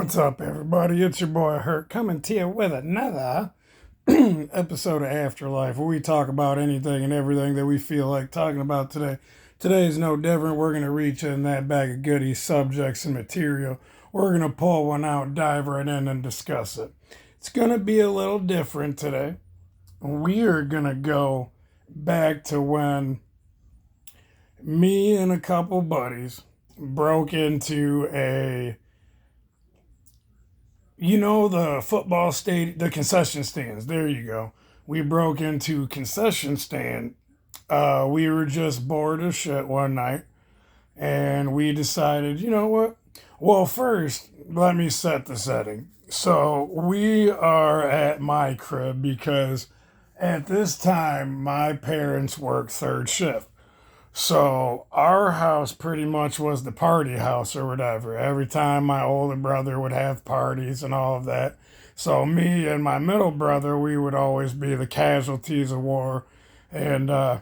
What's up, everybody? It's your boy Hurt coming to you with another episode of Afterlife where we talk about anything and everything that we feel like talking about today. Today is no different. We're going to reach in that bag of goodies, subjects, and material. We're going to pull one out, dive right in, and discuss it. It's going to be a little different today. We are going to go back to when me and a couple buddies broke into the football state, the concession stands. There you go. We broke into concession stand. We were just bored as shit one night, and we decided, you know what? Well, first, let me set the setting. So we are at my crib because at this time my parents work third shift. So our house pretty much was the party house or whatever. Every time my older brother would have parties and all of that. So me and my middle brother, we would always be the casualties of war and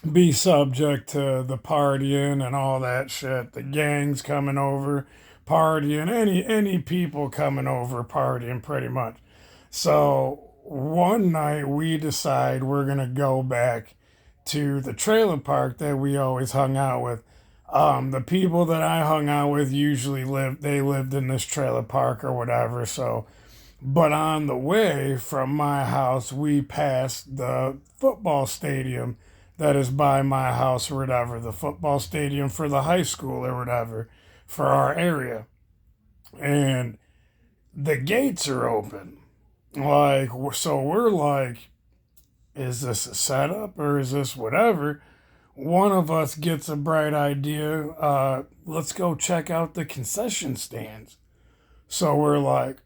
be subject to the partying and all that shit. The gangs coming over, partying, any people coming over partying pretty much. So one night we decide we're gonna go back to the trailer park that we always hung out with. The people that I hung out with usually lived in this trailer park or whatever. So, but on the way from my house, we passed the football stadium that is by my house or whatever, the football stadium for the high school or whatever for our area. And the gates are open. So we're like, is this a setup or is this whatever? One of us gets a bright idea. Let's go check out the concession stands. So we're like,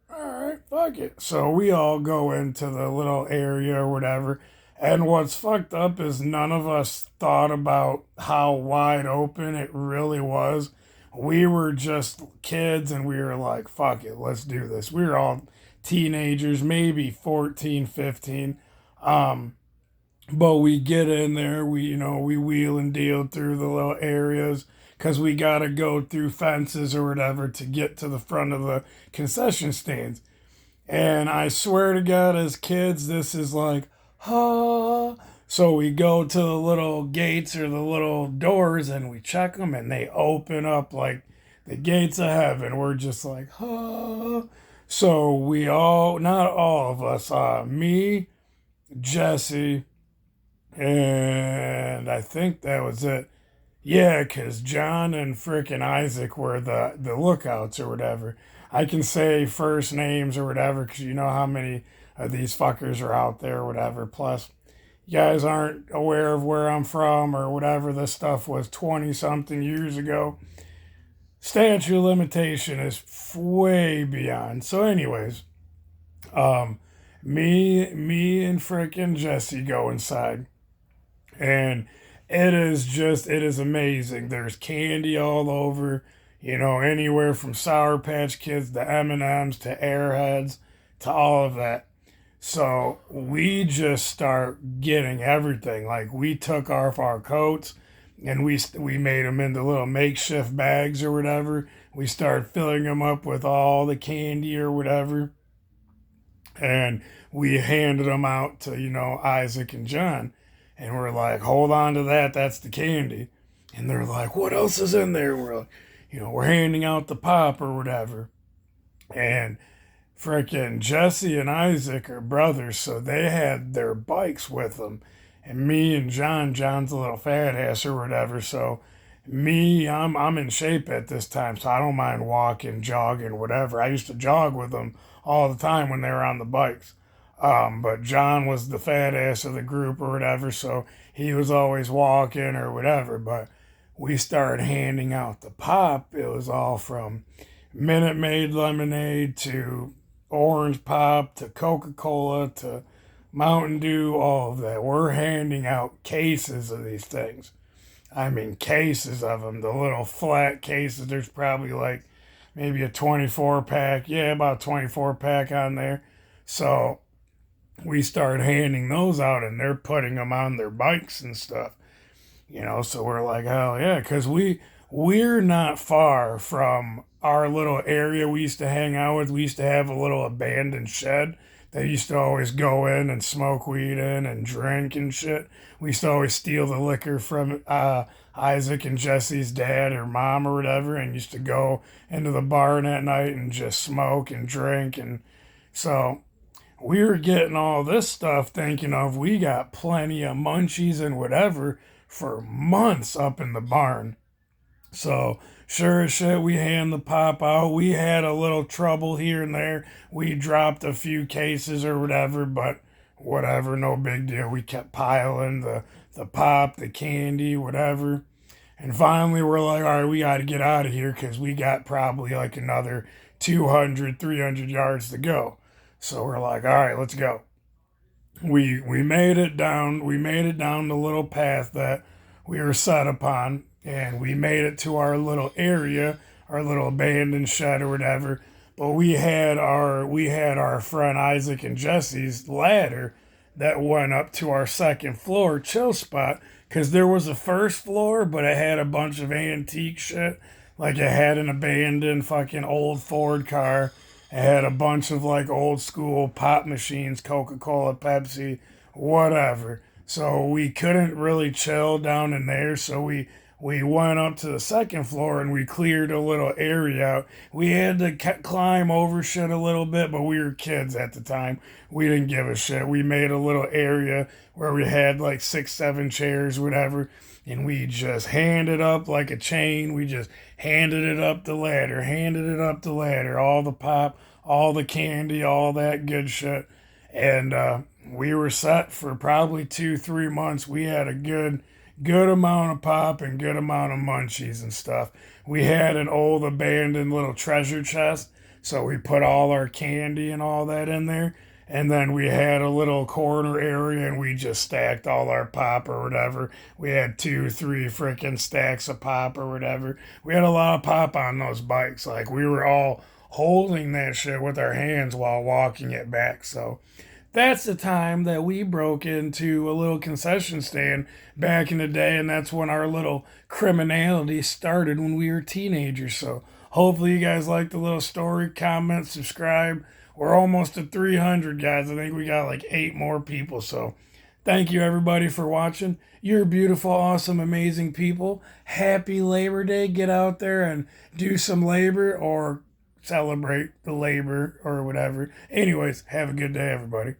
all right, fuck it. So we all go into the little area or whatever. And what's fucked up is none of us thought about how wide open it really was. We were just kids and we were like, fuck it, let's do this. We were all teenagers, maybe 14, 15. But we get in there, we wheel and deal through the little areas because we got to go through fences or whatever to get to the front of the concession stands. And I swear to God, as kids, this is like, ah. So we go to the little gates or the little doors and we check them and they open up like the gates of heaven. We're just like, ah. So we all, not all of us, me, Jesse, and I think that was it. Yeah, because John and frickin' Isaac were the lookouts or whatever. I can say first names or whatever because you know how many of these fuckers are out there or whatever. Plus, you guys aren't aware of where I'm from or whatever. This stuff was 20 something years ago. Statute of limitation is way beyond. So, anyways, um, me and frickin' Jesse go inside. And it is amazing. There's candy all over, anywhere from Sour Patch Kids to M&Ms to Airheads to all of that. So we just start getting everything. Like we took off our coats and we made them into little makeshift bags or whatever. We started filling them up with all the candy or whatever. And we handed them out to, Isaac and John. And we're like, hold on to that. That's the candy. And they're like, what else is in there? We're like, we're handing out the pop or whatever. And frickin' Jesse and Isaac are brothers, so they had their bikes with them. And me and John's a little fat ass or whatever. So I'm in shape at this time, so I don't mind walking, jogging, whatever. I used to jog with them all the time when they were on the bikes. But John was the fat ass of the group or whatever, so he was always walking or whatever. But we started handing out the pop. It was all from Minute Maid lemonade to orange pop to Coca-Cola to Mountain Dew, all of that. We're handing out cases of these things. I mean, cases of them. The little flat cases, there's probably like maybe a 24 pack. Yeah, about a 24 pack on there. So we started handing those out and they're putting them on their bikes and stuff, so we're like, hell yeah, because we're not far from our little area we used to hang out with, we used to have a little abandoned shed that used to always go in and smoke weed in and drink and shit. We used to always steal the liquor from Isaac and Jesse's dad or mom or whatever, and used to go into the barn at night and just smoke and drink. And so we were getting all this stuff thinking of we got plenty of munchies and whatever for months up in the barn. So sure as shit, we hand the pop out. We had a little trouble here and there. We dropped a few cases or whatever, but whatever, no big deal. We kept piling the pop, the candy, whatever. And finally, we're like, all right, we got to get out of here because we got probably like another 200, 300 yards to go. So we're like, all right, let's go. We made it down. We made it down the little path that we were set upon, and we made it to our little area, our little abandoned shed or whatever. But we had our friend Isaac and Jesse's ladder that went up to our second floor chill spot because there was a first floor, but it had a bunch of antique shit. Like it had an abandoned fucking old Ford car. It had a bunch of like old school pop machines, Coca-Cola, Pepsi, whatever. So we couldn't really chill down in there. So we went up to the second floor and we cleared a little area out. We had to climb over shit a little bit, but we were kids at the time. We didn't give a shit. We made a little area where we had like 6, 7 chairs, whatever, and we just handed up like a chain. We just handed it up the ladder, handed it up the ladder, all the pop, all the candy, all that good shit. And we were set for probably 2, 3 months. We had a good amount of pop and good amount of munchies and stuff. We had an old abandoned little treasure chest, so we put all our candy and all that in there. And then we had a little corner area and we just stacked all our pop or whatever. We had 2, 3 freaking stacks of pop or whatever. We had a lot of pop on those bikes. Like we were all holding that shit with our hands while walking it back. So that's the time that we broke into a little concession stand back in the day, and that's when our little criminality started when we were teenagers. So hopefully you guys like the little story. Comment, subscribe. We're almost at 300, guys. I think we got like 8 more people. So thank you everybody for watching. You're beautiful, awesome, amazing people. Happy Labor Day. Get out there and do some labor or celebrate the labor or whatever. Anyways, have a good day, everybody.